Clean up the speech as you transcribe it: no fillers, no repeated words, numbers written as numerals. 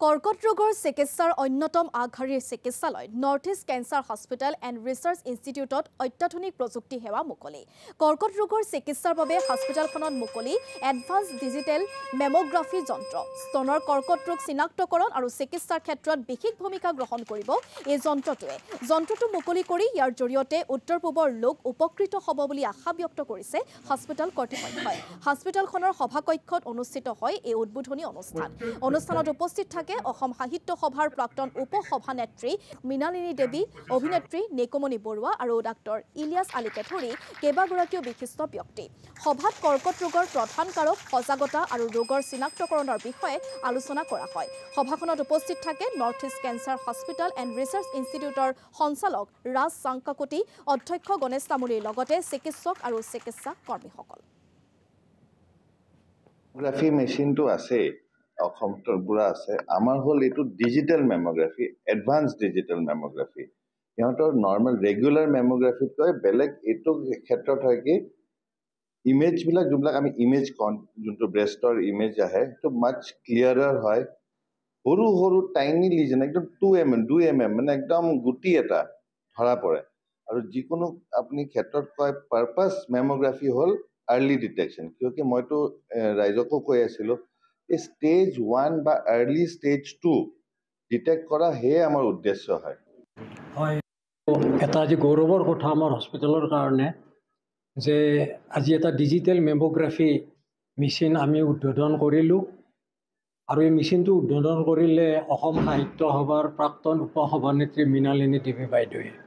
কৰ্কট ৰোগৰ চিকিৎসাৰ অন্যতম আগশাৰীৰ চিকিৎসালয় North East Cancer Hospital and Research ইনষ্টিটিউটত অত্যাধুনিক প্ৰযুক্তি সেৱা মুকলি কৰ্কট ৰোগৰ চিকিৎসাৰ বাবে হস্পিটেলখনত মুকলি এডভান্স ডিজিটেল মেমোগ্ৰাফি যন্ত্ৰ স্তনৰ কৰ্কট ৰোগ চিনাক্তকৰণ আৰু চিকিৎসাৰ ক্ষেত্ৰত বিশেষ ভূমিকা গ্ৰহণ কৰিব এই যন্ত্ৰটো মুকলি কৰি ইয়াৰ জৰিয়তে উত্তৰ পূবৰ লোক উপকৃত হ'ব বুলি আশা ব্যক্ত কৰিছে হস্পিটেল কৰ্তৃপক্ষই হস্পিটেলখনৰ সভাকক্ষত অনুষ্ঠিত হয় এই উদ্বোধনী অনুষ্ঠানত উপস্থিত থাকে অসম সাহিত্য সভাৰ প্ৰাক্তন উপসভানেত্ৰী মৃণালিনী দেৱী অভিনেত্ৰী নেকমণি বৰুৱা আৰু ডাক্তৰ ইলিয়াছ আলীকে ধৰি কেইবাগৰাকীও বিশিষ্ট ব্যক্তি সভাত কৰ্কট ৰোগৰ প্ৰধান কাৰক সজাগতা আৰু ৰোগৰ চিনাক্তকৰণৰ বিষয়ে আলোচনা কৰা হয় সভাখনত উপস্থিত থাকে north East Cancer Hospital and research ইনষ্টিটিউটৰ সঞ্চালক ৰাজ চাংকাকুটি অধ্যক্ষ গণেশ তামুলীৰ লগতে চিকিৎসক আৰু চিকিৎসা কৰ্মীসকল মেমোগ্ৰাফি মেচিনটো আছে অসমতৰ বুৰা আছে আমাৰ হল এটো ডিজিটেল মেমোগ্ৰাফি এডভান্স ডিজিটেল মেমোগ্ৰাফি ইহঁতৰ নৰ্মেল ৰেগুলাৰ মেমোগ্ৰাফিত কয় বেলেগ এটো ক্ষেত্ৰত হয় কি ইমেজ বিলাক যোনবিলাক আমি ইমেজ কন যোনটো ব্ৰেষ্টৰ ইমেজ আহে তো মাচ ক্লিয়াৰাৰ হয় সৰু সৰু টাইনি লিজন একদম 2 mm মানে একদম গুটি এটা ধৰা পৰে আৰু যিকোনো আপুনি ক্ষেত্ৰত কয় পাৰপাস মেমোগ্ৰাফি হল আৰ্লি ডিটেকশন কিয়কি মইতো ৰাইজকো কৈ আছিলো স্টেজ 1 বা আৰ্লি স্টেজ 2 ডিটেক্ট কৰা হে আমাৰ উদ্দেশ্য হয় হয় এটা যে গৌৰৱৰ কথা আমাৰ হস্পিটেলৰ কাৰণে যে আজি এটা ডিজিটেল মেমোগ্ৰাফি মেচিন আমি উদ্বোধন কৰিলোঁ আৰু এই মেচিনটো উদ্বোধন কৰিলে অসম সাহিত্য সভাৰ প্ৰাক্তন উপসভানেত্ৰী মৃণালিনী দেৱী বাইদেৱে